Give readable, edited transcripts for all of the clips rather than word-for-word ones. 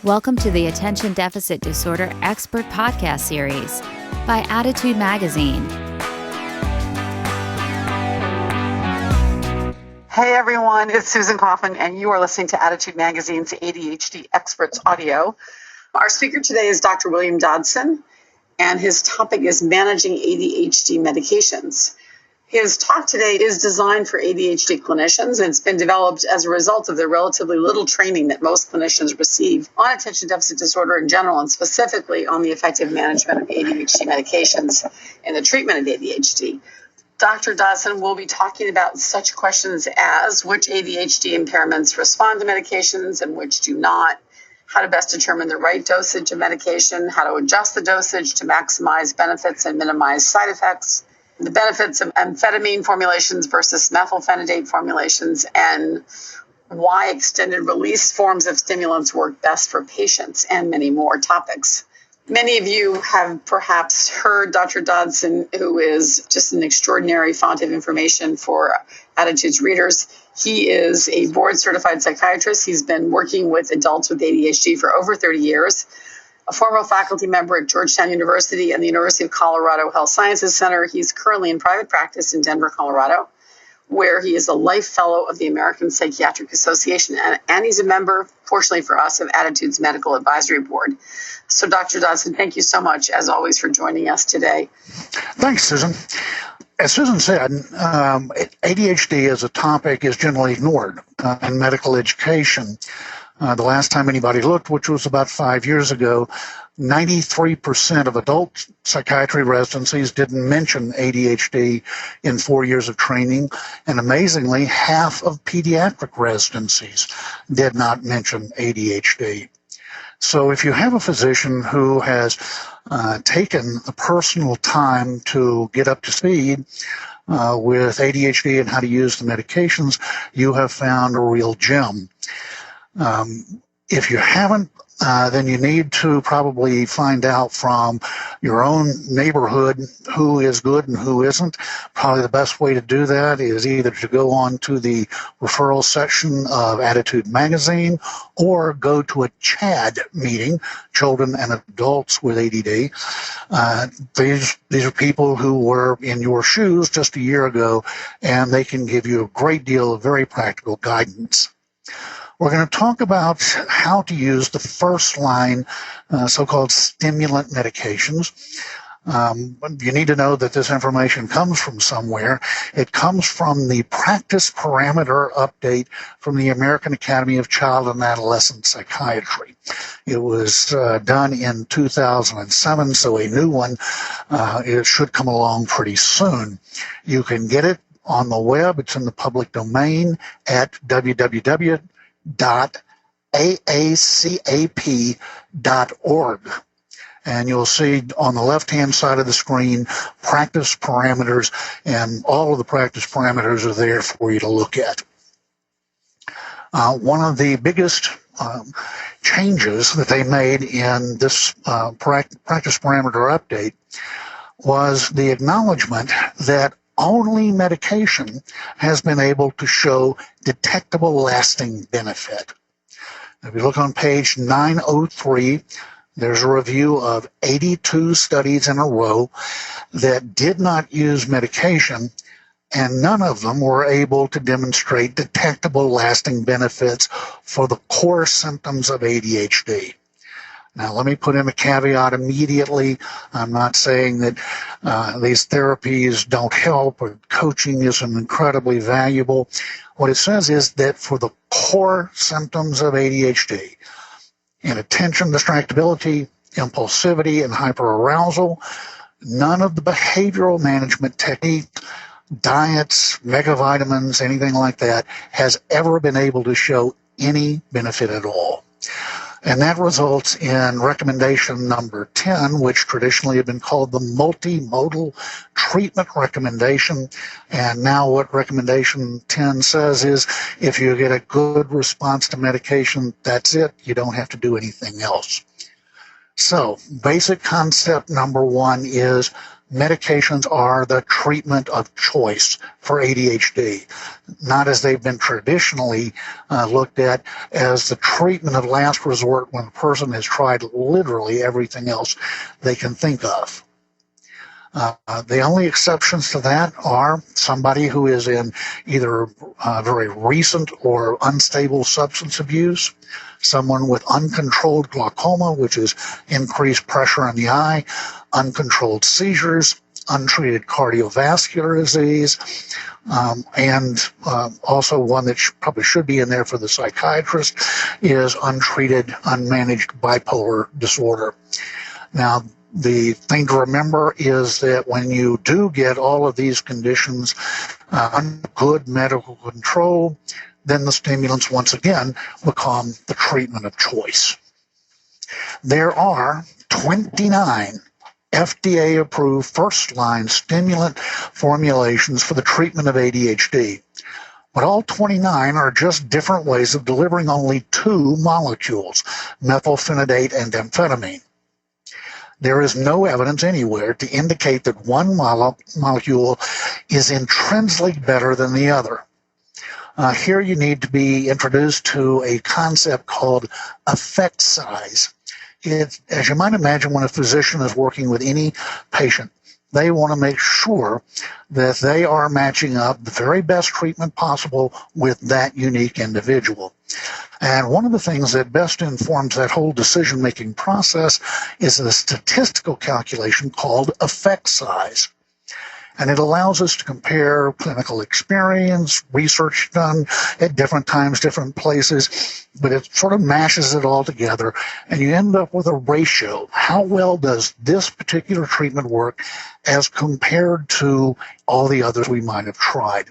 Welcome to the Attention Deficit Disorder Expert Podcast Series by Attitude Magazine. Hey everyone, it's Susan Kaufman, and you are listening to Attitude Magazine's ADHD Experts Audio. Our speaker today is Dr. William Dodson, and his topic is managing ADHD medications. His talk today is designed for ADHD clinicians, and it's been developed as a result of the relatively little training that most clinicians receive on attention deficit disorder in general, and specifically on the effective management of ADHD medications and the treatment of ADHD. Dr. Dodson will be talking about such questions as which ADHD impairments respond to medications and which do not, how to best determine the right dosage of medication, how to adjust the dosage to maximize benefits and minimize side effects, the benefits of amphetamine formulations versus methylphenidate formulations, and why extended release forms of stimulants work best for patients, and many more topics. Many of you have perhaps heard Dr. Dodson, who is just an extraordinary font of information for Attitude's readers. He is a board-certified psychiatrist. He's been working with adults with ADHD for over 30 years. A former faculty member at Georgetown University and the University of Colorado Health Sciences Center. He's currently in private practice in Denver, Colorado, where he is a life fellow of the American Psychiatric Association, and he's a member, fortunately for us, of Attitude's Medical Advisory Board. So, Dr. Dodson, thank you so much, as always, for joining us today. Thanks, Susan. As Susan said, ADHD as a topic is generally ignored in medical education. The last time anybody looked, which was about 5 years ago, 93% of adult psychiatry residencies didn't mention ADHD in 4 years of training, and amazingly, half of pediatric residencies did not mention ADHD. So if you have a physician who has taken the personal time to get up to speed with ADHD and how to use the medications, you have found a real gem. If you haven't, then you need to probably find out from your own neighborhood who is good and who isn't. Probably the best way to do that is either to go on to the referral section of Attitude Magazine or go to a CHAD meeting, children and adults with ADD. These are people who were in your shoes just a year ago, and they can give you a great deal of very practical guidance. We're going to talk about how to use the first line so-called stimulant medications. You need to know that this information comes from somewhere. It comes from the practice parameter update from the American Academy of Child and Adolescent Psychiatry. It was done in 2007, so a new one it should come along pretty soon. You can get it on the web. It's in the public domain at www.aacap.org. And you'll see on the left-hand side of the screen practice parameters, and all of the practice parameters are there for you to look at. One of the biggest changes that they made in this practice parameter update was the acknowledgement that only medication has been able to show detectable lasting benefit. If you look on page 903, there's a review of 82 studies in a row that did not use medication, and none of them were able to demonstrate detectable lasting benefits for the core symptoms of ADHD. Now, let me put in a caveat immediately. I'm not saying that these therapies don't help or coaching isn't incredibly valuable. What it says is that for the core symptoms of ADHD, inattention, distractibility, impulsivity, and hyperarousal, none of the behavioral management techniques, diets, megavitamins, anything like that, has ever been able to show any benefit at all. And that results in recommendation number 10, which traditionally had been called the multimodal treatment recommendation. And now what recommendation 10 says is if you get a good response to medication, that's it. You don't have to do anything else. So basic concept number one is medications are the treatment of choice for ADHD, not as they've been traditionally looked at as the treatment of last resort when a person has tried literally everything else they can think of. The only exceptions to that are somebody who is in either very recent or unstable substance abuse, someone with uncontrolled glaucoma, which is increased pressure in the eye, uncontrolled seizures, untreated cardiovascular disease, and also one that probably should be in there for the psychiatrist is untreated, unmanaged bipolar disorder. Now, the thing to remember is that when you do get all of these conditions under good medical control, then the stimulants once again become the treatment of choice. There are 29 FDA-approved first-line stimulant formulations for the treatment of ADHD. But all 29 are just different ways of delivering only two molecules, methylphenidate and amphetamine. There is no evidence anywhere to indicate that one molecule is intrinsically better than the other. Here you need to be introduced to a concept called effect size. As you might imagine, when a physician is working with any patient, they want to make sure that they are matching up the very best treatment possible with that unique individual. And one of the things that best informs that whole decision-making process is a statistical calculation called effect size. And it allows us to compare clinical experience, research done at different times, different places, but it sort of mashes it all together, and you end up with a ratio. How well does this particular treatment work as compared to all the others we might have tried?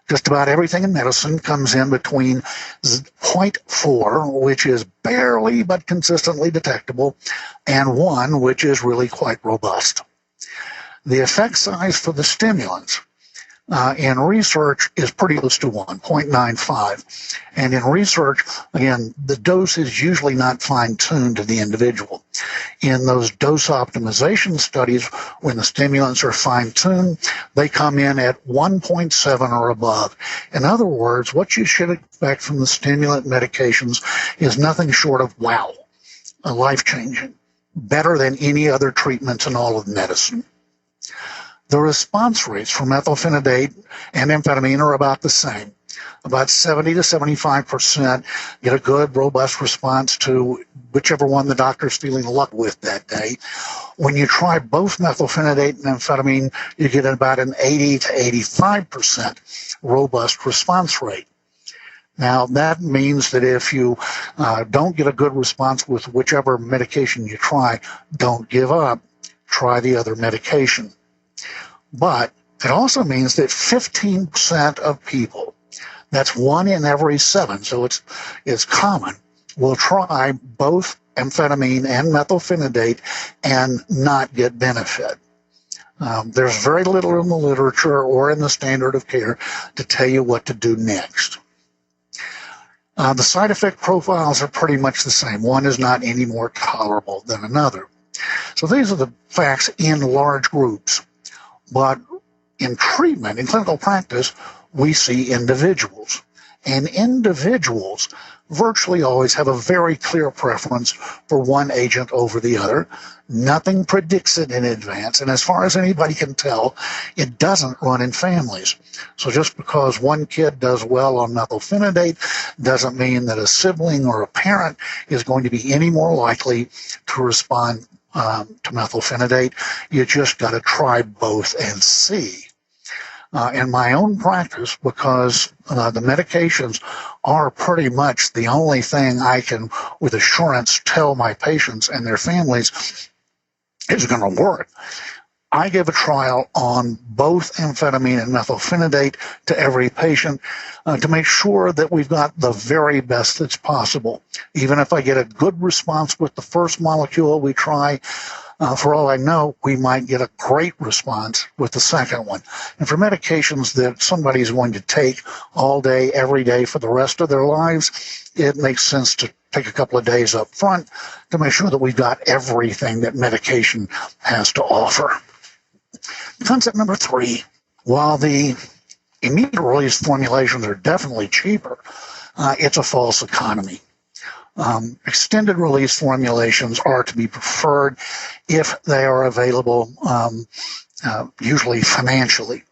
Just about everything in medicine comes in between 0.4, which is barely but consistently detectable, and 1, which is really quite robust. The effect size for the stimulants in research is pretty close to 1, 0.95. And in research, again, the dose is usually not fine-tuned to the individual. In those dose optimization studies, when the stimulants are fine-tuned, they come in at 1.7 or above. In other words, what you should expect from the stimulant medications is nothing short of wow, life-changing, better than any other treatments in all of medicine. The response rates for methylphenidate and amphetamine are about the same. About 70 to 75% get a good, robust response to whichever one the doctor's feeling luck with that day. When you try both methylphenidate and amphetamine, you get about an 80 to 85% robust response rate. Now, that means that if you don't get a good response with whichever medication you try, don't give up. Try the other medication. But it also means that 15% of people, that's 1 in every 7, so it's common, will try both amphetamine and methylphenidate and not get benefit. There's very little in the literature or in the standard of care to tell you what to do next. The side effect profiles are pretty much the same. One is not any more tolerable than another. So these are the facts in large groups. But in treatment, in clinical practice, we see individuals. And individuals virtually always have a very clear preference for one agent over the other. Nothing predicts it in advance. And as far as anybody can tell, it doesn't run in families. So just because one kid does well on methylphenidate doesn't mean that a sibling or a parent is going to be any more likely to respond to methylphenidate. You just got to try both and see. In my own practice, because the medications are pretty much the only thing I can with assurance tell my patients and their families is going to work, I give a trial on both amphetamine and methylphenidate to every patient to make sure that we've got the very best that's possible. Even if I get a good response with the first molecule we try, for all I know, we might get a great response with the second one. And for medications that somebody's going to take all day, every day for the rest of their lives, it makes sense to take a couple of days up front to make sure that we've got everything that medication has to offer. Concept number 3, while the immediate release formulations are definitely cheaper, it's a false economy. Extended release formulations are to be preferred if they are available, usually financially,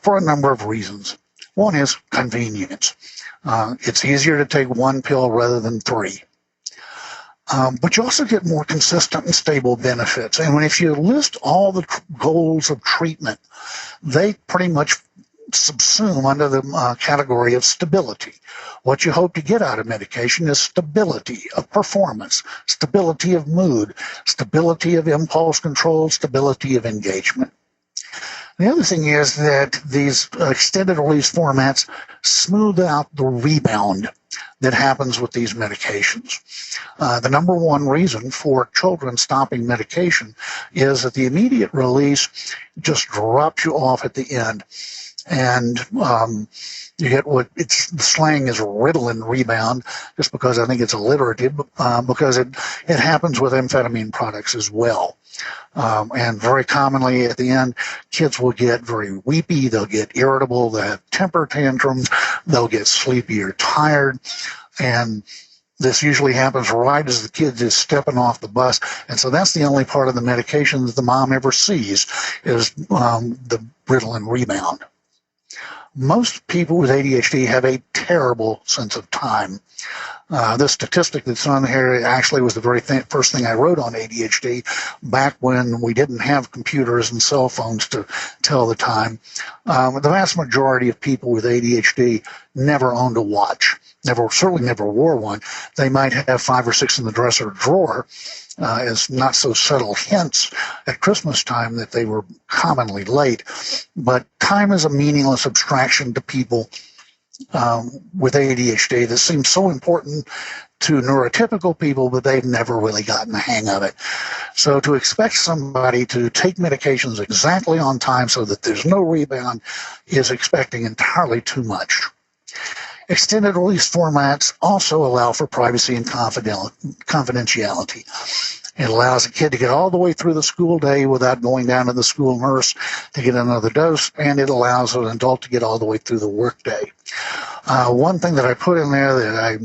for a number of reasons. One is convenience. It's easier to take one pill rather than 3. But you also get more consistent and stable benefits. And if you list all the goals of treatment, they pretty much subsume under the category of stability. What you hope to get out of medication is stability of performance, stability of mood, stability of impulse control, stability of engagement. The other thing is that these extended release formats smooth out the rebound that happens with these medications. The number one reason for children stopping medication is that the immediate release just drops you off at the end. And you get what the slang is Ritalin rebound, just because I think it's alliterative, because it happens with amphetamine products as well. And very commonly at the end, kids will get very weepy, they'll get irritable, they'll have temper tantrums, they'll get sleepy or tired, and this usually happens right as the kid is stepping off the bus. And so that's the only part of the medication that the mom ever sees is the Ritalin rebound. Most people with ADHD have a terrible sense of time. This statistic that's on here actually was the very first thing I wrote on ADHD back when we didn't have computers and cell phones to tell the time. The vast majority of people with ADHD never owned a watch, certainly never wore one. They might have 5 or 6 in the dresser drawer as not so subtle hints at Christmas time that they were commonly late. But time is a meaningless abstraction to people with ADHD that seems so important to neurotypical people, but they've never really gotten the hang of it. So to expect somebody to take medications exactly on time so that there's no rebound is expecting entirely too much. Extended release formats also allow for privacy and confidentiality. It allows a kid to get all the way through the school day without going down to the school nurse to get another dose, and it allows an adult to get all the way through the workday. One thing that I put in there that I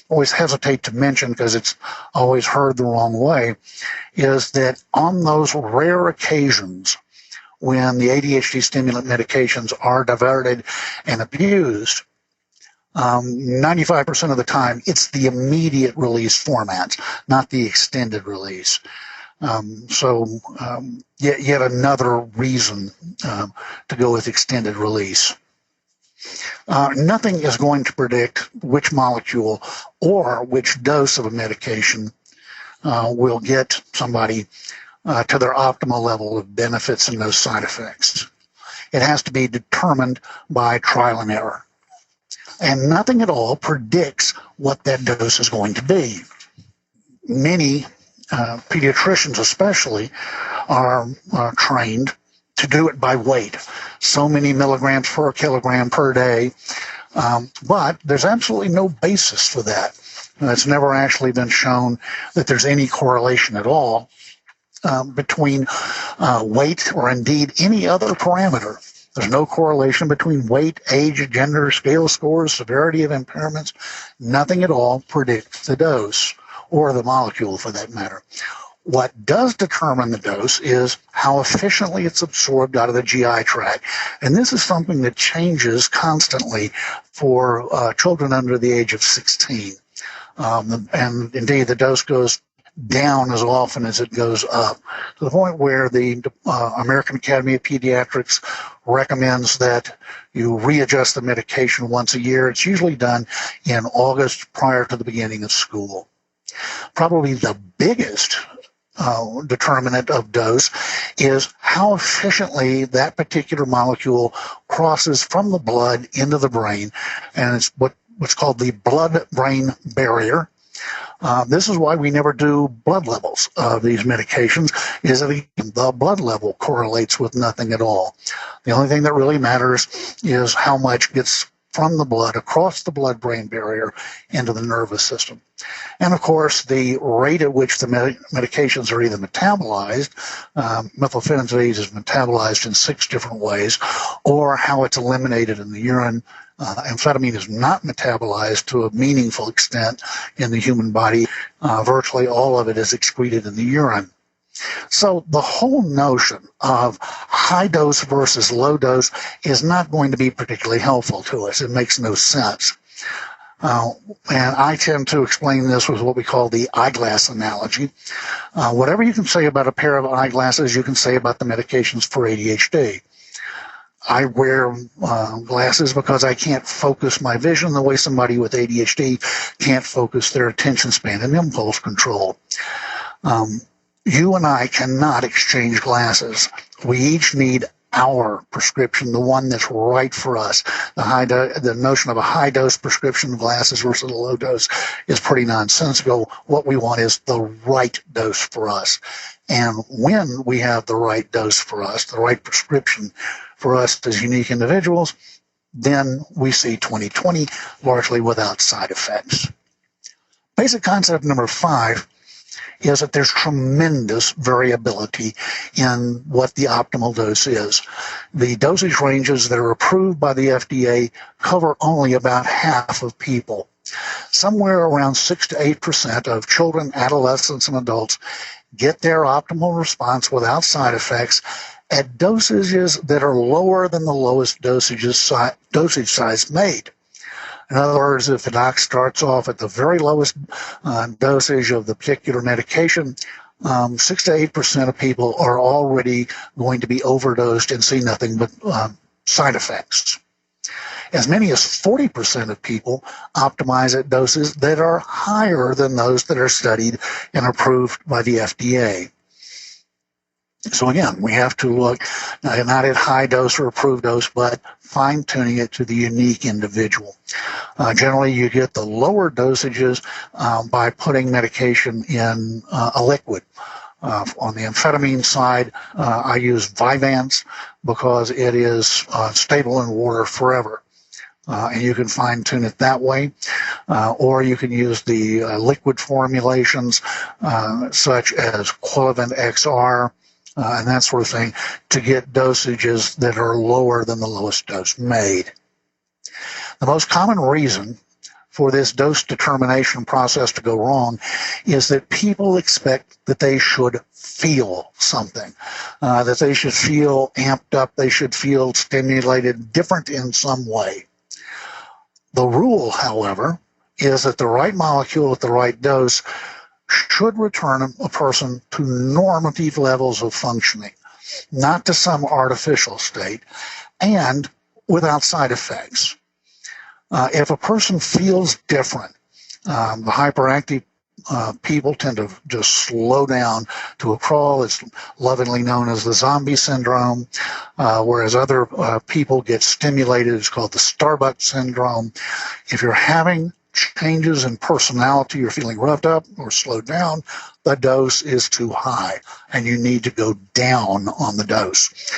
always hesitate to mention because it's always heard the wrong way is that on those rare occasions when the ADHD stimulant medications are diverted and abused, 95% of the time, it's the immediate release formats, not the extended release. Yet another reason to go with extended release. Nothing is going to predict which molecule or which dose of a medication will get somebody to their optimal level of benefits and no side effects. It has to be determined by trial and error. And nothing at all predicts what that dose is going to be. Many pediatricians especially are trained to do it by weight, so many milligrams per kilogram per day, but there's absolutely no basis for that. It's never actually been shown that there's any correlation at all between weight or indeed any other parameter. There's no correlation between weight, age, gender, scale scores, severity of impairments. Nothing at all predicts the dose or the molecule for that matter. What does determine the dose is how efficiently it's absorbed out of the GI tract. And this is something that changes constantly for children under the age of 16. And indeed, the dose goes down as often as it goes up, to the point where the American Academy of Pediatrics recommends that you readjust the medication once a year. It's usually done in August prior to the beginning of school. Probably the biggest determinant of dose is how efficiently that particular molecule crosses from the blood into the brain, and it's what's called the blood-brain barrier. This is why we never do blood levels of these medications, is that the blood level correlates with nothing at all. The only thing that really matters is how much gets from the blood across the blood-brain barrier into the nervous system. And of course, the rate at which the medications are either metabolized, methylphenidate is metabolized in 6 different ways, or how it's eliminated in the urine. Amphetamine is not metabolized to a meaningful extent in the human body. Virtually all of it is excreted in the urine. So the whole notion of high dose versus low dose is not going to be particularly helpful to us. It makes no sense. And I tend to explain this with what we call the eyeglass analogy. Whatever you can say about a pair of eyeglasses, you can say about the medications for ADHD. I wear glasses because I can't focus my vision the way somebody with ADHD can't focus their attention span and impulse control. You and I cannot exchange glasses. We each need our prescription, the one that's right for us. The notion of a high-dose prescription of glasses versus a low dose is pretty nonsensical. What we want is the right dose for us. And when we have the right dose for us, the right prescription for us as unique individuals, then we see 20/20 largely without side effects. Basic concept number 5 is that there's tremendous variability in what the optimal dose is. The dosage ranges that are approved by the FDA cover only about half of people. Somewhere around 6 to 8% of children, adolescents, and adults get their optimal response without side effects at dosages that are lower than the lowest dosage size made. In other words, if the doc starts off at the very lowest dosage of the particular medication, 6 to 8% of people are already going to be overdosed and see nothing but side effects. As many as 40% of people optimize at doses that are higher than those that are studied and approved by the FDA. So again, we have to look not at high dose or approved dose, but fine-tuning it to the unique individual. Generally, you get the lower dosages by putting medication in a liquid. On the amphetamine side, I use Vyvanse because it is stable in water forever. And you can fine-tune it that way. Or you can use the liquid formulations such as Quilivant XR, and that sort of thing, to get dosages that are lower than the lowest dose made. The most common reason for this dose determination process to go wrong is that people expect that they should feel something, that they should feel amped up, they should feel stimulated, different in some way. The rule, however, is that the right molecule at the right dose should return a person to normative levels of functioning, not to some artificial state, and without side effects. If a person feels different, the hyperactive people tend to just slow down to a crawl. It's lovingly known as the zombie syndrome, whereas other people get stimulated. It's called the Starbuck syndrome. If you're having changes in personality, you're feeling revved up or slowed down, the dose is too high, and you need to go down on the dose.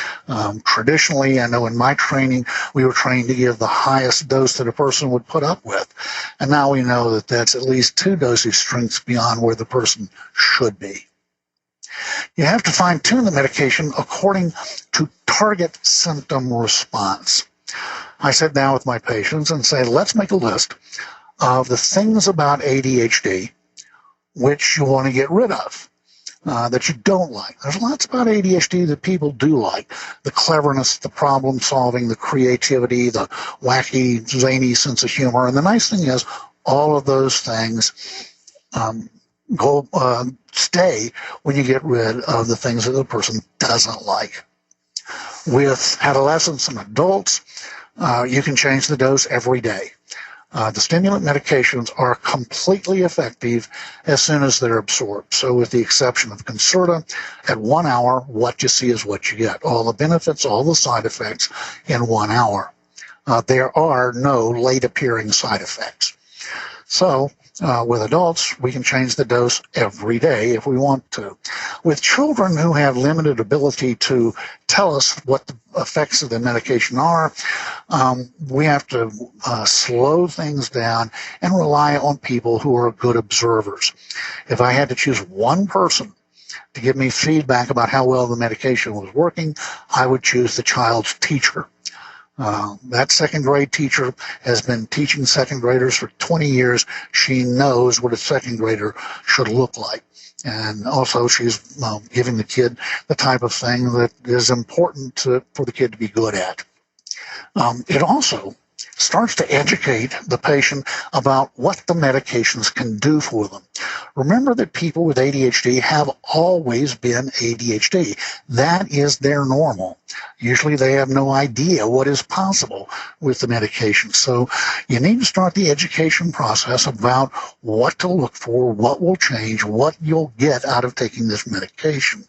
Traditionally, I know in my training, we were trained to give the highest dose that a person would put up with, and now we know that that's at least 2 dosage strengths beyond where the person should be. You have to fine-tune the medication according to target symptom response. I sit down with my patients and say, let's make a list of the things about ADHD which you want to get rid of, that you don't like. There's lots about ADHD that people do like. The cleverness, the problem solving, the creativity, the wacky, zany sense of humor. And the nice thing is, all of those things stay when you get rid of the things that the person doesn't like. With adolescents and adults, you can change the dose every day. The stimulant medications are completely effective as soon as they're absorbed. So with the exception of Concerta, at 1 hour, what you see is what you get. All the benefits, all the side effects in 1 hour. There are no late appearing side effects. So With adults, we can change the dose every day if we want to. With children who have limited ability to tell us what the effects of the medication are, we have to slow things down and rely on people who are good observers. If I had to choose one person to give me feedback about how well the medication was working, I would choose the child's teacher. That second grade teacher has been teaching second graders for 20 years. She knows what a second grader should look like. And also she's giving the kid the type of thing that is important for the kid to be good at. It also starts to educate the patient about what the medications can do for them. Remember that people with ADHD have always been ADHD. That is their normal. Usually they have no idea what is possible with the medication. So you need to start the education process about what to look for, what will change, what you'll get out of taking this medication.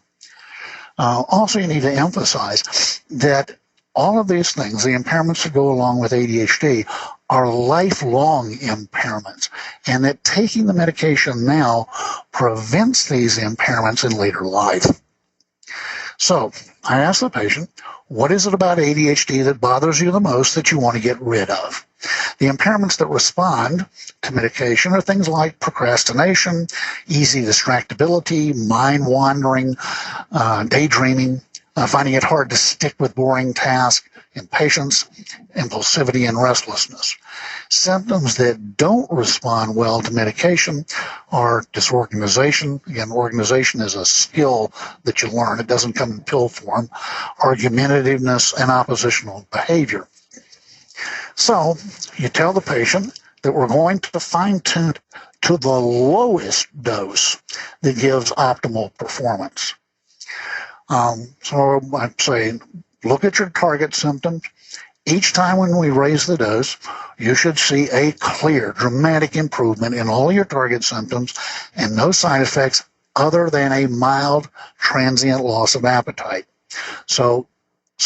Also, you need to emphasize that all of these things, the impairments that go along with ADHD, are lifelong impairments, and that taking the medication now prevents these impairments in later life. So I ask the patient, what is it about ADHD that bothers you the most that you want to get rid of? The impairments that respond to medication are things like procrastination, easy distractibility, mind wandering, daydreaming, finding it hard to stick with boring tasks, impatience, impulsivity, and restlessness. Symptoms that don't respond well to medication are disorganization. Again, organization is a skill that you learn. It doesn't come in pill form. Argumentativeness and oppositional behavior. So you tell the patient that we're going to fine-tune to the lowest dose that gives optimal performance. So I'd say, look at your target symptoms. Each time when we raise the dose, you should see a clear, dramatic improvement in all your target symptoms and no side effects other than a mild, transient loss of appetite. So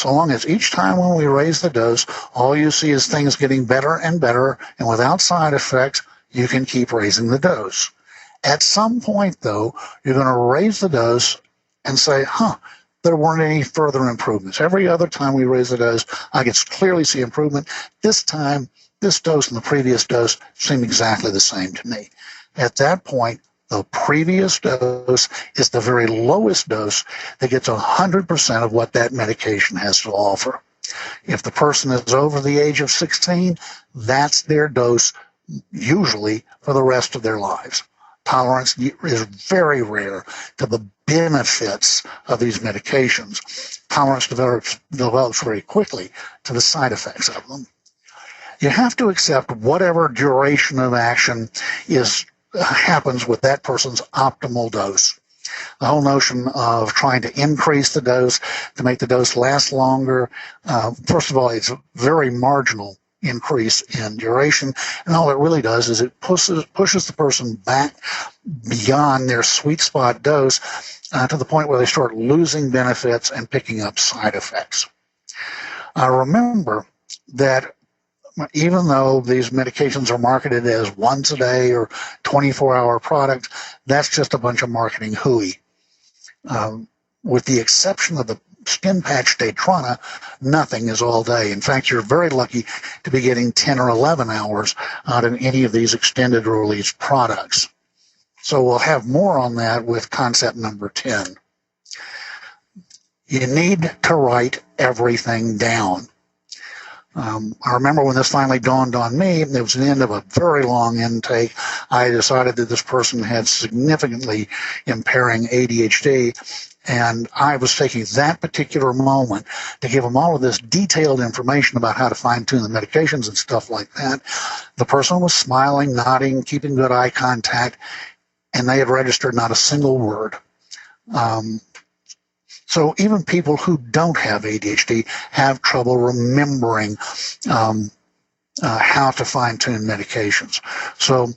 long as each time when we raise the dose, all you see is things getting better and better, and without side effects, you can keep raising the dose. At some point, though, you're going to raise the dose and say, there weren't any further improvements. Every other time we raise the dose, I can clearly see improvement. This time, this dose and the previous dose seem exactly the same to me. At that point, the previous dose is the very lowest dose that gets 100% of what that medication has to offer. If the person is over the age of 16, that's their dose, usually for the rest of their lives. Tolerance is very rare to the benefits of these medications. Tolerance develops very quickly to the side effects of them. You have to accept whatever duration of action happens with that person's optimal dose. The whole notion of trying to increase the dose to make the dose last longer, first of all, it's a very marginal increase in duration, and all it really does is it pushes the person back beyond their sweet spot dose to the point where they start losing benefits and picking up side effects. Remember that even though these medications are marketed as once a day or 24-hour products, that's just a bunch of marketing hooey. With the exception of the skin patch Daytrana, nothing is all day. In fact, you're very lucky to be getting 10 or 11 hours out of any of these extended release products. So we'll have more on that with concept number 10. You need to write everything down. I remember when this finally dawned on me, it was the end of a very long intake. I decided that this person had significantly impairing ADHD, and I was taking that particular moment to give them all of this detailed information about how to fine-tune the medications and stuff like that. The person was smiling, nodding, keeping good eye contact, and they had registered not a single word. So even people who don't have ADHD have trouble remembering how to fine-tune medications. So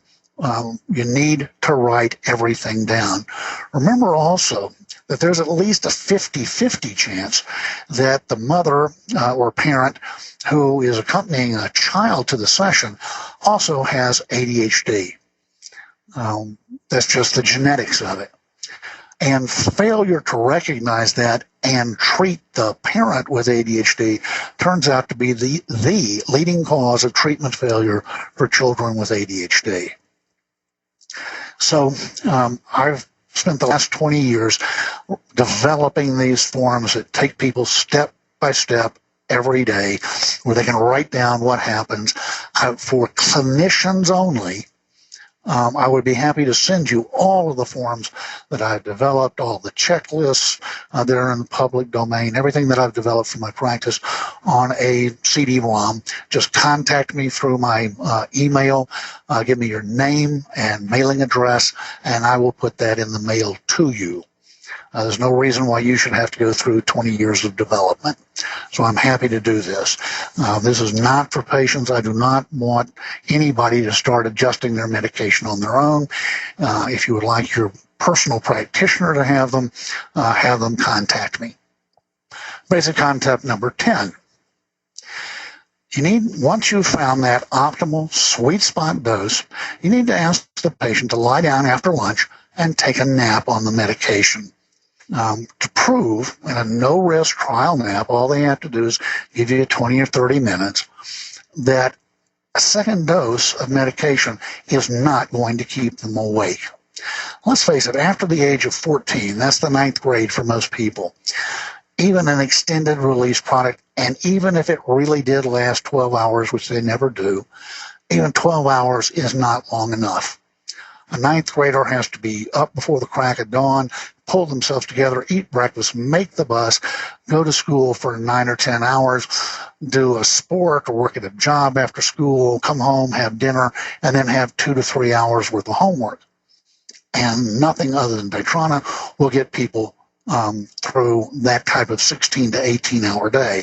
you need to write everything down. Remember also that there's at least a 50-50 chance that the mother or parent who is accompanying a child to the session also has ADHD. That's just the genetics of it. And failure to recognize that and treat the parent with ADHD turns out to be the leading cause of treatment failure for children with ADHD. So I've spent the last 20 years developing these forms that take people step by step every day, where they can write down what happens. For clinicians only, I would be happy to send you all of the forms that I've developed, all the checklists that are in the public domain, everything that I've developed for my practice on a CD-ROM. Just contact me through my email, give me your name and mailing address, and I will put that in the mail to you. There's no reason why you should have to go through 20 years of development. So I'm happy to do this. This is not for patients. I do not want anybody to start adjusting their medication on their own. If you would like your personal practitioner to have them contact me. Basic concept number 10. Once you've found that optimal sweet spot dose, you need to ask the patient to lie down after lunch and take a nap on the medication. To prove in a no-risk trial nap, all they have to do is give you 20 or 30 minutes that a second dose of medication is not going to keep them awake. Let's face it, after the age of 14, that's the 9th grade for most people, even an extended release product, and even if it really did last 12 hours, which they never do, even 12 hours is not long enough. A 9th grader has to be up before the crack of dawn, pull themselves together, eat breakfast, make the bus, go to school for 9 or 10 hours, do a sport or work at a job after school, come home, have dinner, and then have 2 to 3 hours worth of homework. And nothing other than Daytrana will get people through that type of 16 to 18 hour day.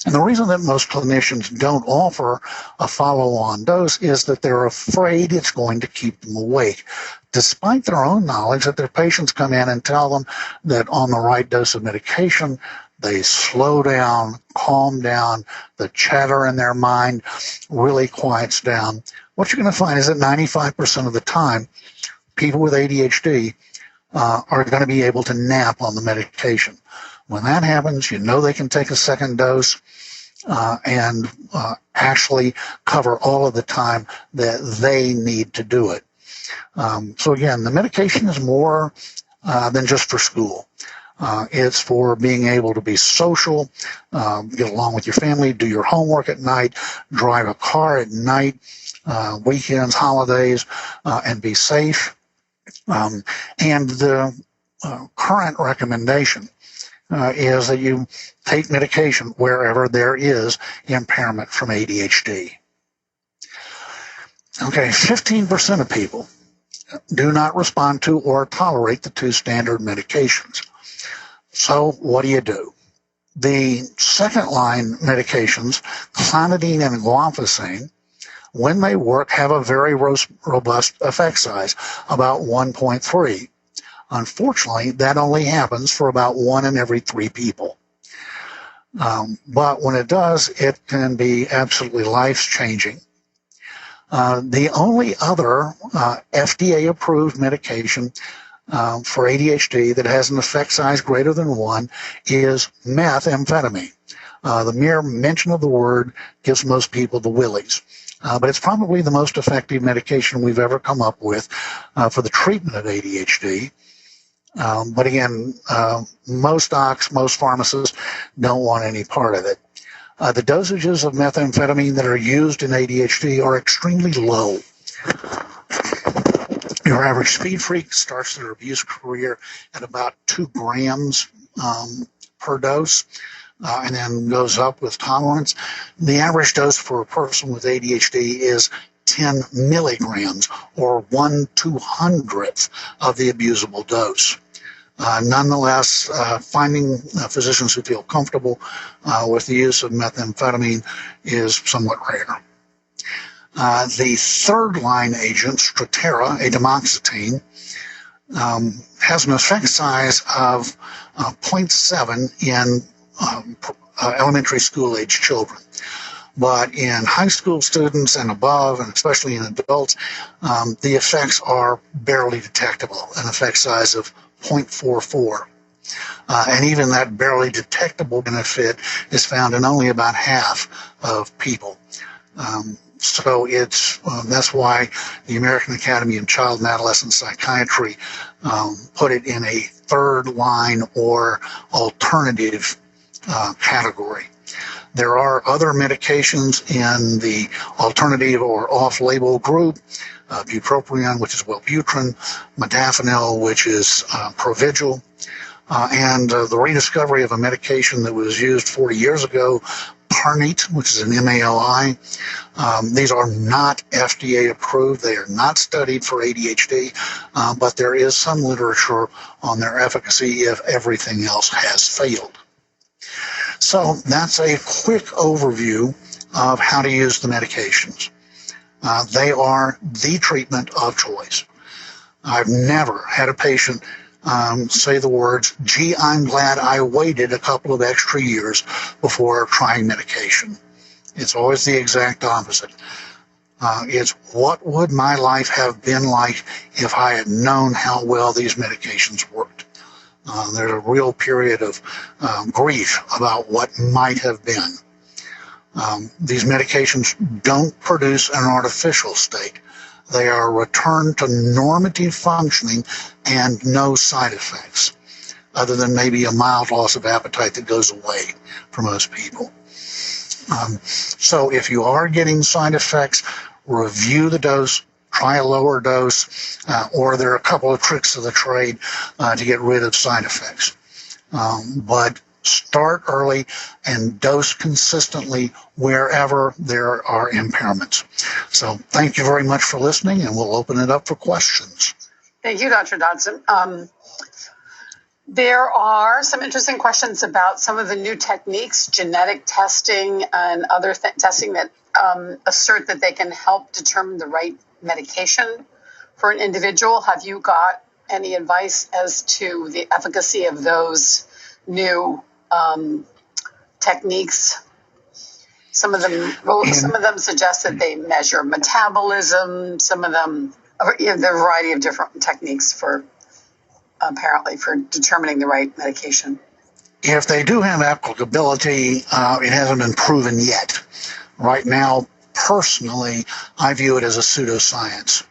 And the reason that most clinicians don't offer a follow-on dose is that they're afraid it's going to keep them awake, despite their own knowledge that their patients come in and tell them that on the right dose of medication, they slow down, calm down, the chatter in their mind really quiets down. What you're going to find is that 95% of the time, people with ADHD are going to be able to nap on the medication. When that happens, you know they can take a second dose and actually cover all of the time that they need to do it. So again, the medication is more than just for school. It's for being able to be social, get along with your family, do your homework at night, drive a car at night, weekends, holidays, and be safe. And the current recommendation is that you take medication wherever there is impairment from ADHD. Okay, 15% of people do not respond to or tolerate the 2 standard medications. So what do? The second-line medications, clonidine and guanfacine, when they work, have a very robust effect size, about 1.3. Unfortunately, that only happens for about 1 in every 3 people. But when it does, it can be absolutely life-changing. The only other FDA-approved medication for ADHD that has an effect size greater than 1 is methamphetamine. The mere mention of the word gives most people the willies. But it's probably the most effective medication we've ever come up with for the treatment of ADHD. But again, most docs, most pharmacists don't want any part of it. The dosages of methamphetamine that are used in ADHD are extremely low. Your average speed freak starts their abuse career at about 2 grams per dose. And then goes up with tolerance. The average dose for a person with ADHD is 10 milligrams, or 1/200th of the abusable dose. Nonetheless, finding physicians who feel comfortable with the use of methamphetamine is somewhat rare. The third-line agent, Strattera, atomoxetine, has an effect size of 0.7 in elementary school age children. But in high school students and above, and especially in adults, the effects are barely detectable, an effect size of 0.44. And even that barely detectable benefit is found in only about half of people. So that's why the American Academy of Child and Adolescent Psychiatry put it in a third line or alternative category. There are other medications in the alternative or off-label group, bupropion, which is Wellbutrin, modafinil, which is Provigil, and the rediscovery of a medication that was used 40 years ago, Parnate, which is an MAOI. These are not FDA approved. They are not studied for ADHD, but there is some literature on their efficacy if everything else has failed. So that's a quick overview of how to use the medications. They are the treatment of choice. I've never had a patient say the words, "Gee, I'm glad I waited a couple of extra years before trying medication." It's always the exact opposite. It's what would my life have been like if I had known how well these medications worked. There's a real period of grief about what might have been. These medications don't produce an artificial state. They are returned to normative functioning and no side effects, other than maybe a mild loss of appetite that goes away for most people. So if you are getting side effects, review the dose, try a lower dose, or there are a couple of tricks of the trade to get rid of side effects. But start early and dose consistently wherever there are impairments. So thank you very much for listening, and we'll open it up for questions. Thank you, Dr. Dodson. There are some interesting questions about some of the new techniques, genetic testing and other testing that assert that they can help determine the right medication for an individual. Have you got any advice as to the efficacy of those new techniques? Some of them suggest that they measure metabolism. Some of them, there are a variety of different techniques for determining the right medication. If they do have applicability, it hasn't been proven yet. Right now, personally, I view it as a pseudoscience.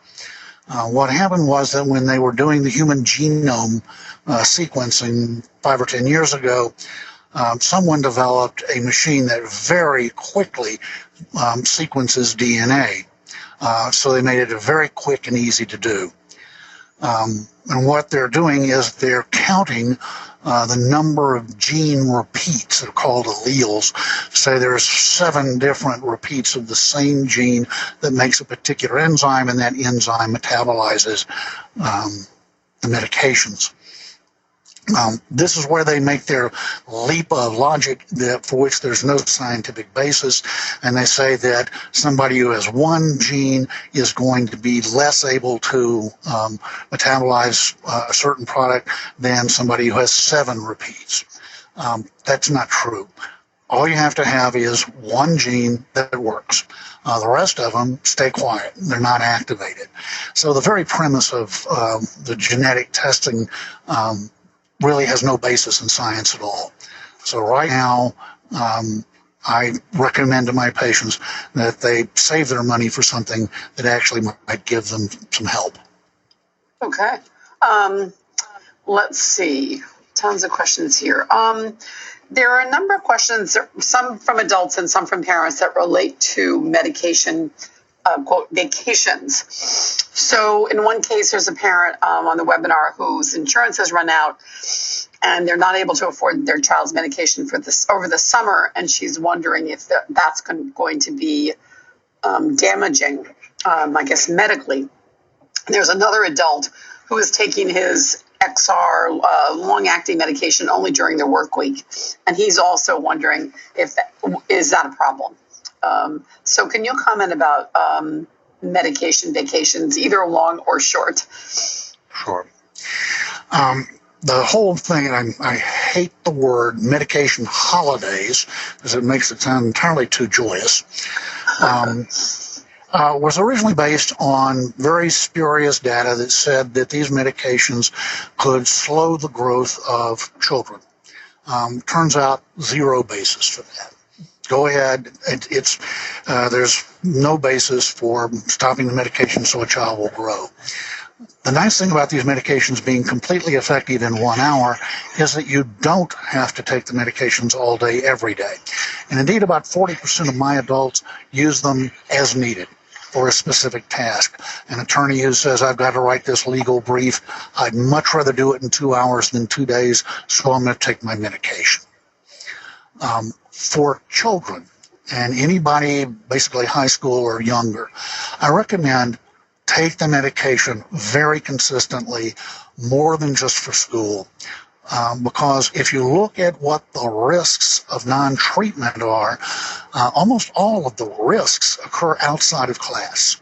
What happened was that when they were doing the human genome sequencing 5 or 10 years ago, someone developed a machine that very quickly sequences DNA. So they made it very quick and easy to do. And what they're doing is they're counting the number of gene repeats. They're called alleles. Say there's 7 different repeats of the same gene that makes a particular enzyme, and that enzyme metabolizes the medications. This is where they make their leap of logic for which there's no scientific basis, and they say that somebody who has 1 gene is going to be less able to metabolize a certain product than somebody who has 7 repeats. That's not true. All you have to have is 1 gene that works. The rest of them stay quiet. They're not activated. So the very premise of the genetic testing really has no basis in science at all. So right now, I recommend to my patients that they save their money for something that actually might give them some help. Okay. Let's see. Tons of questions here. There are a number of questions, some from adults and some from parents, that relate to medication, quote, vacations. So in one case, there's a parent on the webinar whose insurance has run out and they're not able to afford their child's medication for this over the summer. And she's wondering if that's going to be damaging, I guess, medically. There's another adult who is taking his XR long-acting medication only during the work week. And he's also wondering if is that a problem? So can you comment about medication vacations, either long or short? Sure. the whole thing, I hate the word medication holidays because it makes it sound entirely too joyous, was originally based on very spurious data that said that these medications could slow the growth of children. Turns out zero basis for that. Go ahead. There's no basis for stopping the medication so a child will grow. The nice thing about these medications being completely effective in 1 hour is that you don't have to take the medications all day, every day. And indeed, about 40% of my adults use them as needed for a specific task. An attorney who says, I've got to write this legal brief, I'd much rather do it in 2 hours than 2 days, so I'm going to take my medication. For children and anybody basically high school or younger, I recommend take the medication very consistently, more than just for school. Because if you look at what the risks of non-treatment are, almost all of the risks occur outside of class.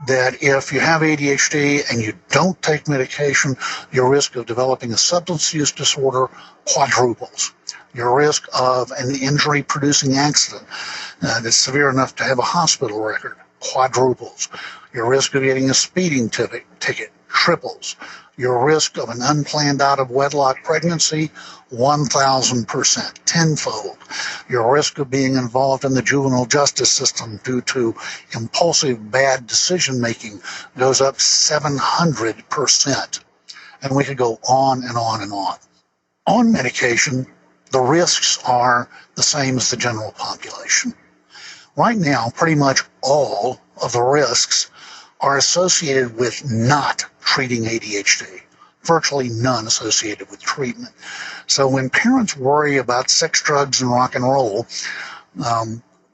That if you have ADHD and you don't take medication, your risk of developing a substance use disorder quadruples. Your risk of an injury-producing accident that's severe enough to have a hospital record quadruples. Your risk of getting a speeding ticket triples. Your risk of an unplanned out-of-wedlock pregnancy, 1,000%, tenfold. Your risk of being involved in the juvenile justice system due to impulsive bad decision-making goes up 700%. And we could go on and on and on. On medication, the risks are the same as the general population. Right now, pretty much all of the risks are associated with not treating ADHD. Virtually none associated with treatment. So when parents worry about sex, drugs, and rock and roll,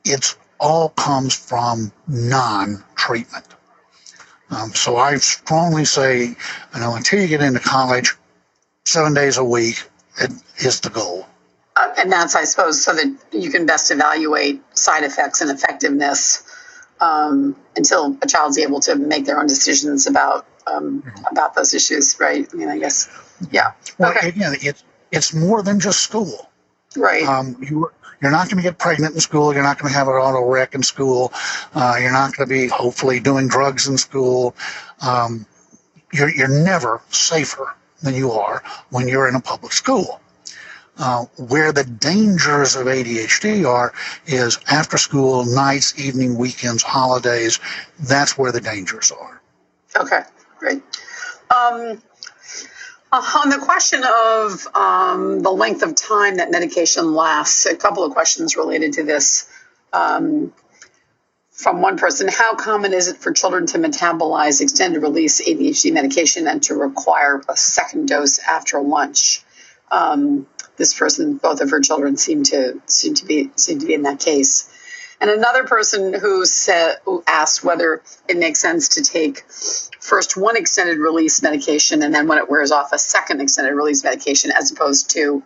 it all comes from non-treatment. So I strongly say, until you get into college, 7 days a week is the goal. And that's, I suppose, so that you can best evaluate side effects and effectiveness until a child's able to make their own decisions about those issues, right? I mean, I guess, yeah. Well, okay. Again, it's more than just school. Right. You're not going to get pregnant in school. You're not going to have an auto wreck in school. You're not going to be, hopefully, doing drugs in school. You're never safer than you are when you're in a public school. Where the dangers of ADHD are is after school, nights, evening, weekends, holidays. That's where the dangers are. Okay, great. On the question of the length of time that medication lasts, a couple of questions related to this. From one person, how common is it for children to metabolize extended release ADHD medication and to require a second dose after lunch? This person, both of her children seem to be in that case. And another person who asked whether it makes sense to take first one extended release medication and then when it wears off a second extended release medication as opposed to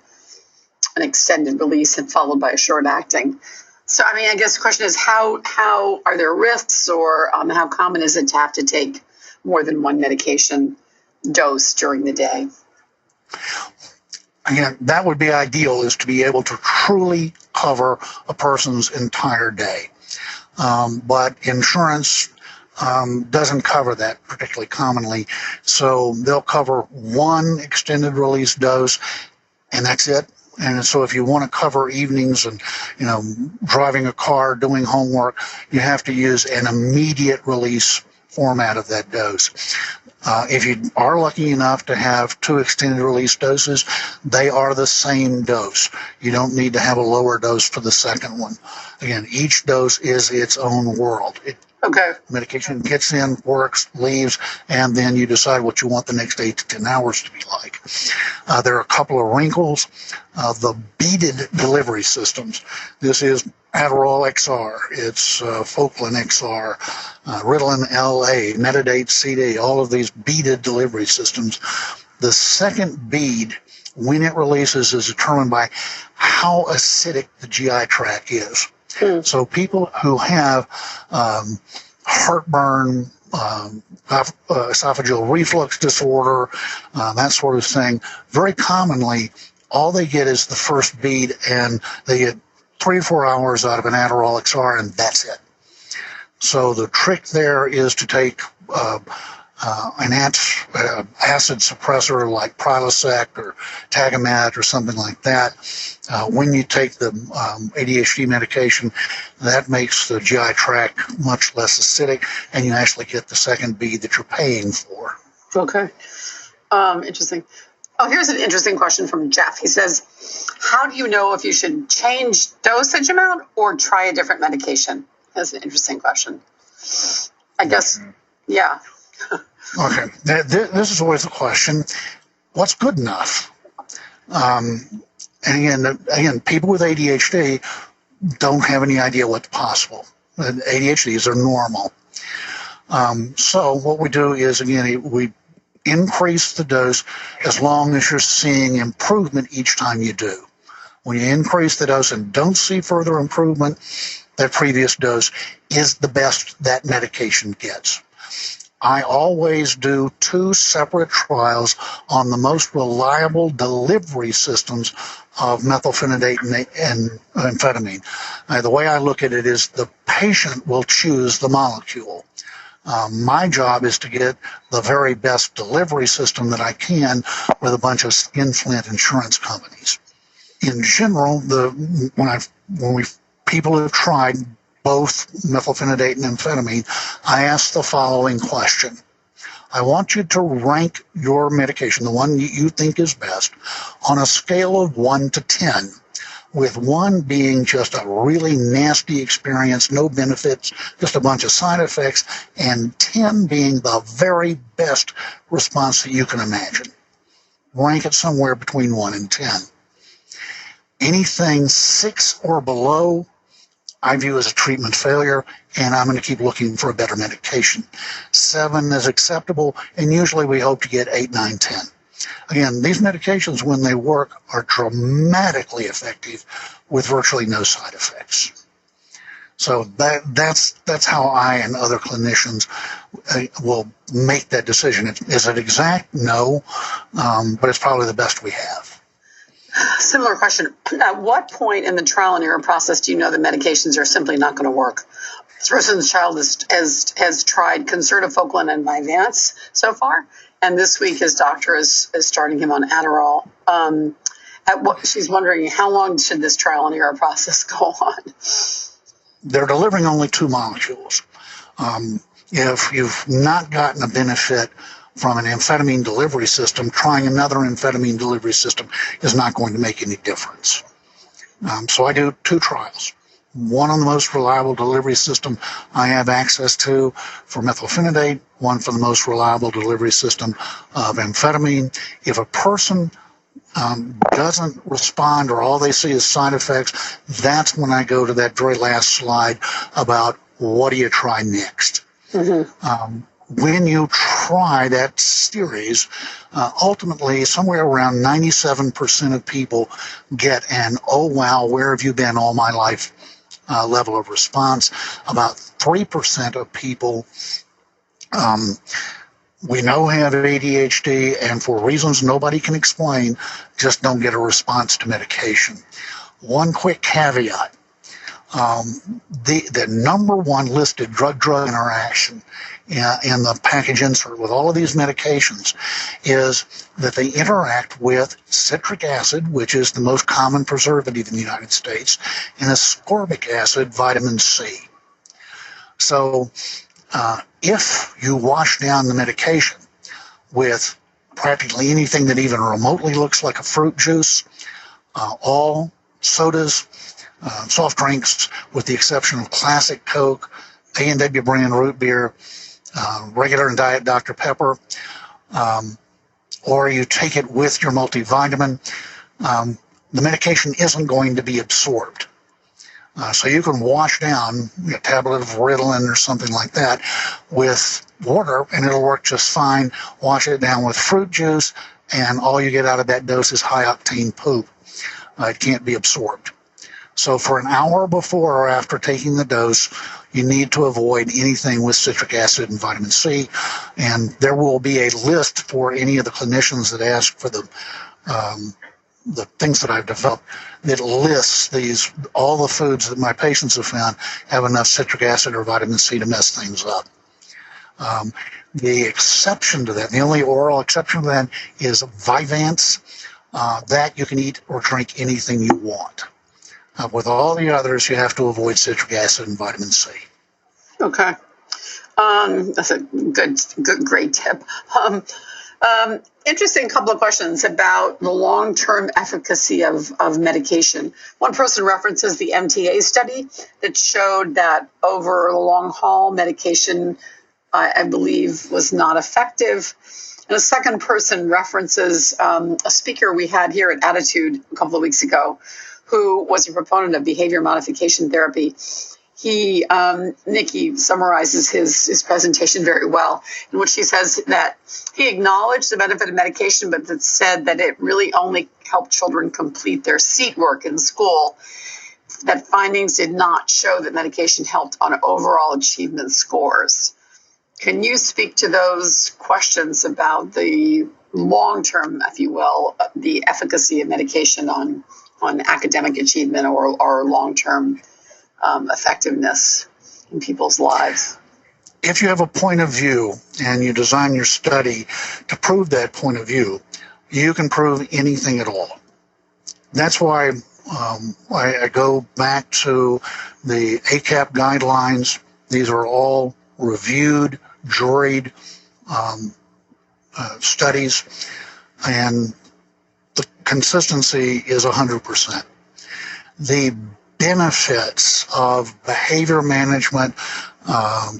an extended release and followed by a short acting. So, I mean, I guess the question is how are there risks or how common is it to have to take more than one medication dose during the day? Again, that would be ideal, is to be able to truly cover a person's entire day. But insurance doesn't cover that particularly commonly. So they'll cover one extended release dose, and that's it. And so if you want to cover evenings and, driving a car, doing homework, you have to use an immediate release format of that dose. If you are lucky enough to have 2 extended release doses, they are the same dose. You don't need to have a lower dose for the second one. Again, each dose is its own world. Okay. Medication gets in, works, leaves, and then you decide what you want the next 8 to 10 hours to be like. There are a couple of wrinkles. The beaded delivery systems. This is Adderall XR, it's Focalin XR, Ritalin LA, Metadate CD, all of these beaded delivery systems. The second bead, when it releases, is determined by how acidic the GI tract is. So people who have heartburn, esophageal reflux disorder, that sort of thing. Very commonly, all they get is the first bead, and they get 3 or 4 hours out of an Adderall XR, and that's it. So the trick there is to take an acid suppressor like Prilosec or Tagamet or something like that. When you take the ADHD medication, that makes the GI tract much less acidic, and you actually get the second bead that you're paying for. Okay. Interesting. Oh, here's an interesting question from Jeff. He says, how do you know if you should change dosage amount or try a different medication? That's an interesting question. I guess, yeah. Okay. This is always the question. What's good enough? And again, people with ADHD don't have any idea what's possible. ADHDs are normal. So what we do is, again, we increase the dose as long as you're seeing improvement each time you do. When you increase the dose and don't see further improvement, that previous dose is the best that medication gets. I always do 2 separate trials on the most reliable delivery systems of methylphenidate and amphetamine. The way I look at it is the patient will choose the molecule. My job is to get the very best delivery system that I can with a bunch of skinflint insurance companies. In general, when people have tried both methylphenidate and amphetamine, I ask the following question. I want you to rank your medication, the one you think is best, on a scale of 1 to 10, with 1 being just a really nasty experience, no benefits, just a bunch of side effects, and 10 being the very best response that you can imagine. Rank it somewhere between 1 and 10. Anything 6 or below, I view as a treatment failure, and I'm going to keep looking for a better medication. 7 is acceptable, and usually we hope to get 8, 9, 10. Again, these medications, when they work, are dramatically effective with virtually no side effects. So that's how I and other clinicians will make that decision. Is it exact? No, but it's probably the best we have. Similar question. At what point in the trial and error process do you know the medications are simply not going to work? This person's child has tried Concerta, and Vyvanse so far, and this week his doctor is starting him on Adderall. She's wondering, how long should this trial and error process go on? They're delivering only 2 molecules. If you've not gotten a benefit from an amphetamine delivery system, trying another amphetamine delivery system is not going to make any difference. So I do 2 trials. 1 on the most reliable delivery system I have access to for methylphenidate, 1 for the most reliable delivery system of amphetamine. If a person doesn't respond or all they see is side effects, that's when I go to that very last slide about what do you try next. Mm-hmm. When you try that series, ultimately somewhere around 97% of people get an, oh wow, where have you been all my life level of response. About 3% of people we know have ADHD, and for reasons nobody can explain, just don't get a response to medication. One quick caveat. The number 1 listed drug-drug interaction in the package insert with all of these medications is that they interact with citric acid, which is the most common preservative in the United States, and ascorbic acid, vitamin C. So if you wash down the medication with practically anything that even remotely looks like a fruit juice, all sodas, soft drinks, with the exception of classic Coke, A&W brand root beer, regular and diet Dr. Pepper, or you take it with your multivitamin, the medication isn't going to be absorbed. So you can wash down a tablet of Ritalin or something like that with water, and it'll work just fine. Wash it down with fruit juice, and all you get out of that dose is high-octane poop. It can't be absorbed. So for an hour before or after taking the dose, you need to avoid anything with citric acid and vitamin C. And there will be a list for any of the clinicians that ask for the things that I've developed that lists all the foods that my patients have found have enough citric acid or vitamin C to mess things up. The exception to that, the only oral exception to that, is Vyvanse. That you can eat or drink anything you want. With all the others, you have to avoid citric acid and vitamin C. Okay. That's a great tip. Interesting couple of questions about the long-term efficacy of medication. One person references the MTA study that showed that over the long haul, medication, I believe, was not effective. And a second person references a speaker we had here at Attitude a couple of weeks ago who was a proponent of behavior modification therapy. Nikki summarizes his presentation very well, in which he says that he acknowledged the benefit of medication, but that said that it really only helped children complete their seat work in school, that findings did not show that medication helped on overall achievement scores. Can you speak to those questions about the long-term, if you will, the efficacy of medication on academic achievement or long-term effectiveness in people's lives? If you have a point of view and you design your study to prove that point of view, you can prove anything at all. That's why I go back to the ACAP guidelines. These are all reviewed, juried studies, and the consistency is 100%. The benefits of behavior management,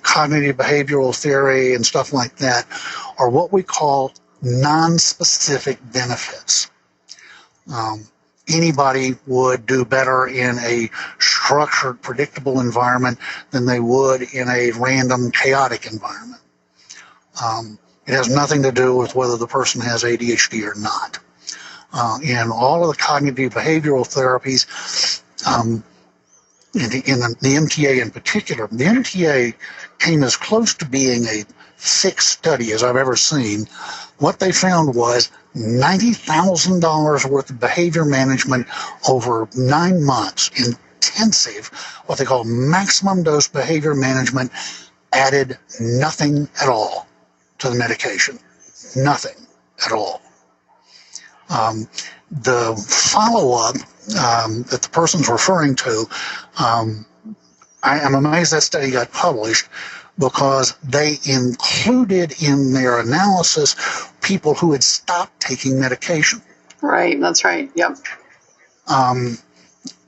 cognitive behavioral theory, and stuff like that are what we call non-specific benefits. Anybody would do better in a structured, predictable environment than they would in a random, chaotic environment. It has nothing to do with whether the person has ADHD or not. In all of the cognitive behavioral therapies, in the MTA in particular, the MTA came as close to being a fixed study as I've ever seen. What they found was $90,000 worth of behavior management over 9 months, intensive, what they call maximum dose behavior management, added nothing at all to the medication. Nothing at all. The follow-up that the person's referring to, I am amazed that study got published, because they included in their analysis people who had stopped taking medication. Right, that's right, yep.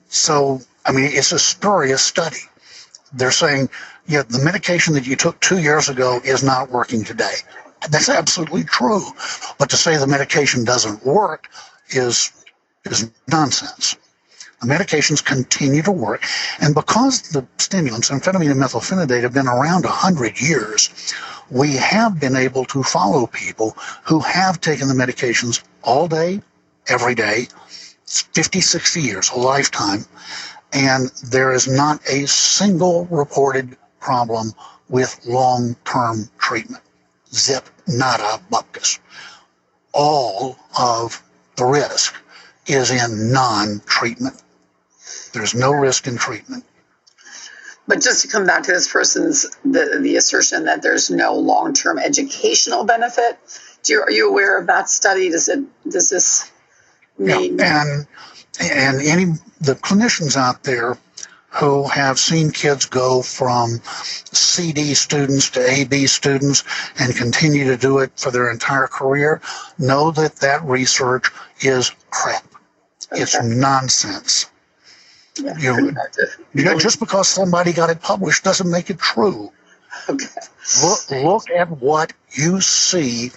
So, I mean, it's a spurious study. They're saying, yeah, the medication that you took 2 years ago is not working today. That's absolutely true. But to say the medication doesn't work is nonsense. The medications continue to work, and because the stimulants, amphetamine and methylphenidate, have been around 100 years, we have been able to follow people who have taken the medications all day, every day, 50, 60 years, a lifetime, and there is not a single reported problem with long-term treatment. Zip, nada, bupkis. All of the risk is in non-treatment. There's no risk in treatment. But just to come back to this person's, the assertion that there's no long-term educational benefit, are you aware of that study? Does this mean? Yeah, and the clinicians out there who have seen kids go from CD students to AB students and continue to do it for their entire career know that research is crap. Okay. It's nonsense. Yeah, just because somebody got it published doesn't make it true. Okay. Look at what you see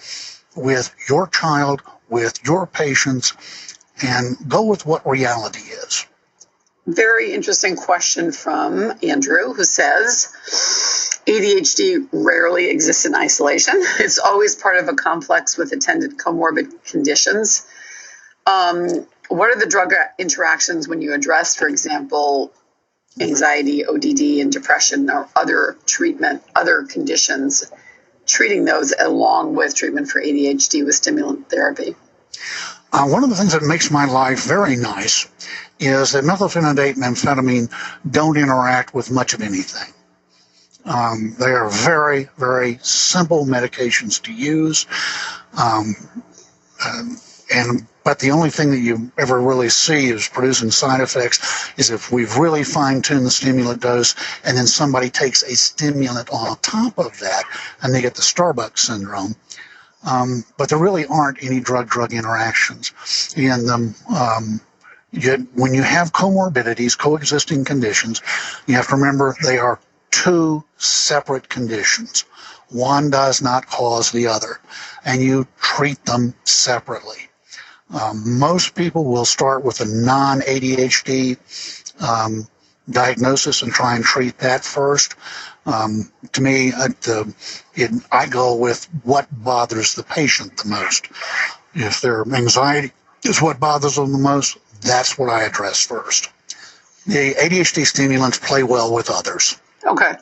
with your child, with your patients, and go with what reality is. Very interesting question from Andrew, who says, ADHD rarely exists in isolation. It's always part of a complex with attendant comorbid conditions. What are the drug interactions when you address, for example, anxiety, ODD, and depression, or other conditions, treating those along with treatment for ADHD with stimulant therapy? One of the things that makes my life very nice is that methylphenidate and amphetamine don't interact with much of anything. They are very, very simple medications to use. But the only thing that you ever really see is producing side effects is if we've really fine-tuned the stimulant dose and then somebody takes a stimulant on top of that and they get the Starbucks syndrome. But there really aren't any drug-drug interactions in them. When you have comorbidities, coexisting conditions, you have to remember they are two separate conditions. One does not cause the other, and you treat them separately. Most people will start with a non-ADHD diagnosis and try and treat that first. To me, I go with what bothers the patient the most. If their anxiety is what bothers them the most, that's what I address first. The ADHD stimulants play well with others. Okay.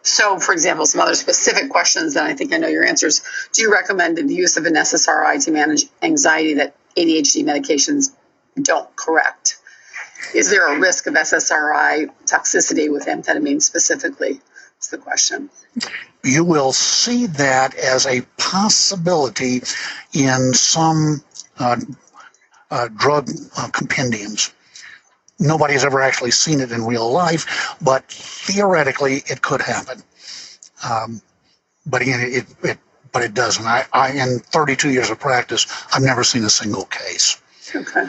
So, for example, some other specific questions that I think I know your answers. Do you recommend the use of an SSRI to manage anxiety that ADHD medications don't correct? Is there a risk of SSRI toxicity with amphetamine specifically? That's the question. You will see that as a possibility in some drug compendiums. Nobody has ever actually seen it in real life, but theoretically it could happen. But again, it doesn't. I in 32 years of practice, I've never seen a single case. Okay.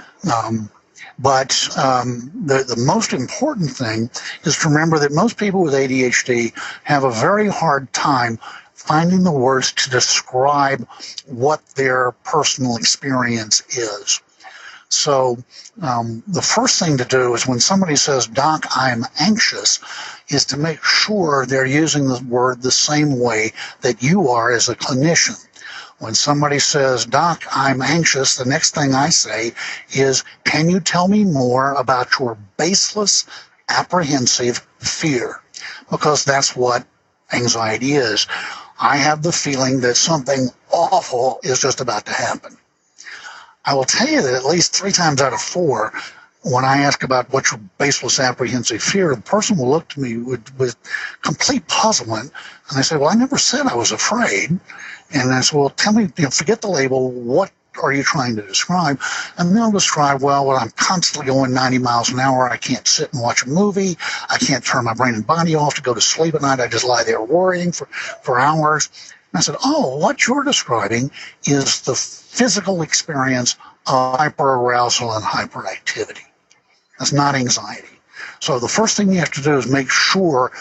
But the most important thing is to remember that most people with ADHD have a very hard time finding the words to describe what their personal experience is. So the first thing to do is when somebody says, "Doc, I'm anxious," is to make sure they're using the word the same way that you are as a clinician. When somebody says, "Doc, I'm anxious," the next thing I say is, "Can you tell me more about your baseless, apprehensive fear?" Because that's what anxiety is. I have the feeling that something awful is just about to happen. I will tell you that at least 3 times out of 4, when I ask about what's your baseless apprehensive fear, the person will look to me with complete puzzlement, and they say, "Well, I never said I was afraid." And I say, "Well, tell me, forget the label, what are you trying to describe?" And they'll describe, well, I'm constantly going 90 miles an hour. I can't sit and watch a movie. I can't turn my brain and body off to go to sleep at night. I just lie there worrying for hours. And I said, "Oh, what you're describing is the physical experience of hyperarousal and hyperactivity. That's not anxiety." So the first thing you have to do is make sure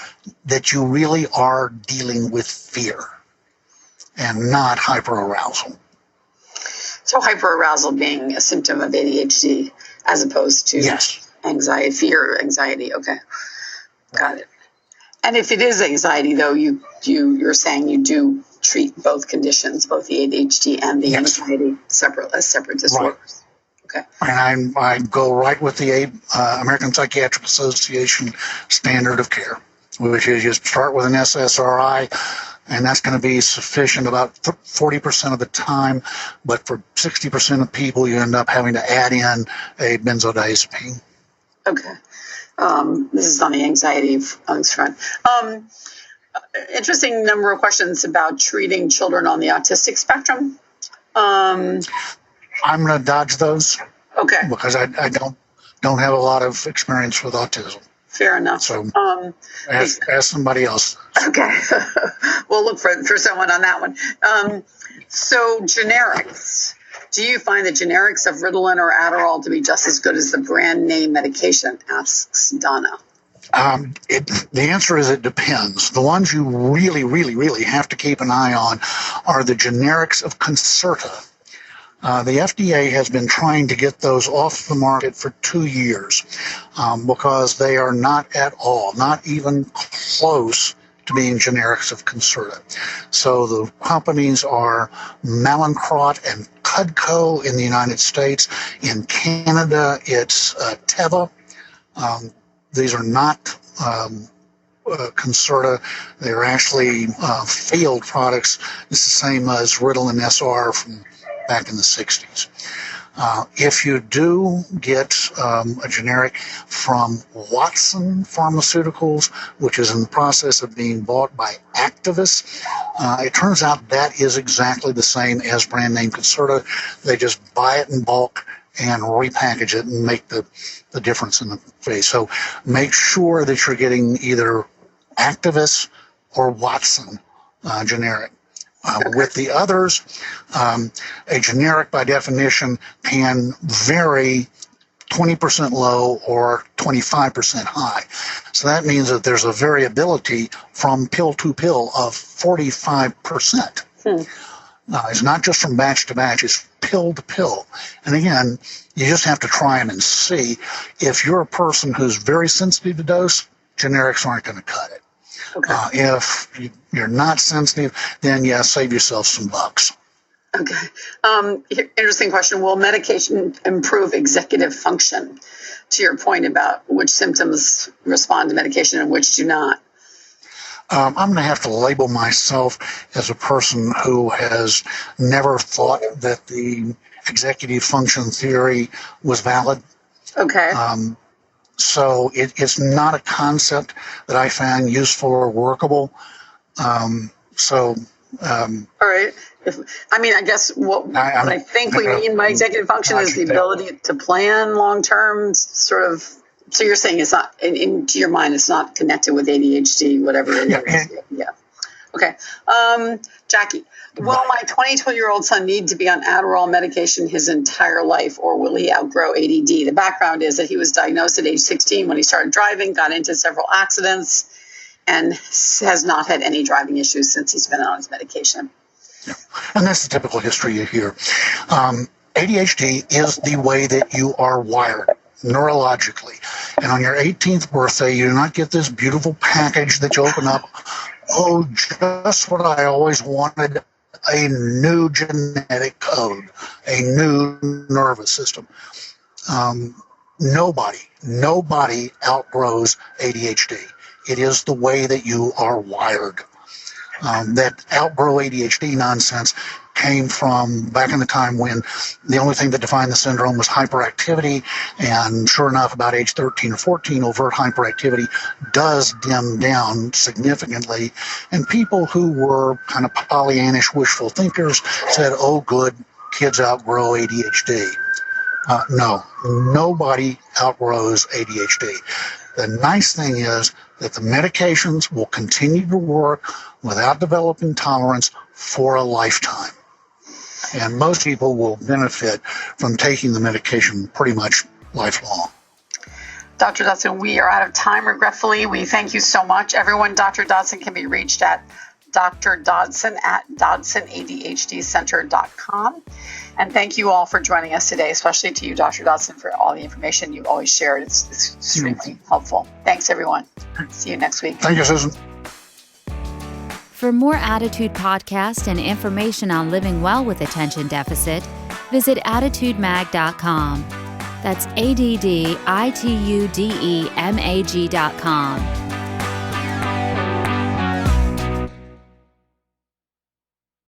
that you really are dealing with fear and not hyperarousal. So hyperarousal being a symptom of ADHD as opposed to Yes. fear, anxiety. Okay, got it. And if it is anxiety, though, you're saying you do treat both conditions, both the ADHD and the Yes. anxiety, as separate disorders. Right. Okay. And I go right with the American Psychiatric Association standard of care, which is you start with an SSRI, and that's going to be sufficient about 40% of the time. But for 60% of people, you end up having to add in a benzodiazepine. Okay. This is on the anxiety front. Interesting number of questions about treating children on the autistic spectrum. I'm going to dodge those. Okay. Because I don't have a lot of experience with autism. Fair enough. So ask somebody else. Okay. We'll look for someone on that one. So generics. Do you find the generics of Ritalin or Adderall to be just as good as the brand name medication? Asks Donna. The answer is it depends. The ones you really, really, really have to keep an eye on are the generics of Concerta. The FDA has been trying to get those off the market for 2 years because they are not at all, not even close to being generics of Concerta. So the companies are Mallinckrodt and Cudco in the United States. In Canada, it's Teva. These are not Concerta. They're actually failed products. It's the same as Ritalin SR from back in the 60s. If you do get a generic from Watson Pharmaceuticals, which is in the process of being bought by activists, it turns out that is exactly the same as brand name Concerta. They just buy it in bulk and repackage it and make the difference in the face. So make sure that you're getting either activists or Watson generic. With the others, a generic by definition can vary 20% low or 25% high. So that means that there's a variability from pill to pill of 45%. It's not just from batch to batch, it's pill to pill. And again, you just have to try them and see. If you're a person who's very sensitive to dose, generics aren't going to cut it. Okay. If you're not sensitive, then save yourself some bucks. Okay. Interesting question. Will medication improve executive function? To your point about which symptoms respond to medication and which do not. I'm going to have to label myself as a person who has never thought that the executive function theory was valid. Okay. So it's not a concept that I found useful or workable. All right. I guess what I think we mean by executive function is the ability to plan long-term, sort of. So you're saying it's not, to your mind, it's not connected with ADHD, whatever it is. Yeah. Okay. Jackie, will my 22-year-old son need to be on Adderall medication his entire life, or will he outgrow ADD? The background is that he was diagnosed at age 16 when he started driving, got into several accidents, and has not had any driving issues since he's been on his medication. Yeah. And that's the typical history you hear. ADHD is the way that you are wired neurologically. And on your 18th birthday, you do not get this beautiful package that you open up. Oh, just what I always wanted, a new genetic code, a new nervous system. Nobody outgrows ADHD. It is the way that you are wired. That outgrow ADHD nonsense came from back in the time when the only thing that defined the syndrome was hyperactivity, and sure enough, about age 13 or 14, overt hyperactivity does dim down significantly, and people who were kind of Pollyannish wishful thinkers said, oh good, kids outgrow ADHD. No, nobody outgrows ADHD. The nice thing is that the medications will continue to work without developing tolerance for a lifetime. And most people will benefit from taking the medication pretty much lifelong. Dr. Dodson, we are out of time, regretfully. We thank you so much. Everyone, Dr. Dodson can be reached at Dr. Dodson at DodsonADHDcenter.com. And thank you all for joining us today, especially to you, Dr. Dodson, for all the information you always shared. It's extremely helpful. Thanks, everyone. See you next week. Thank you, Susan. For more Attitude podcasts and information on living well with attention deficit, visit AttitudeMag.com. That's Additudemag.com.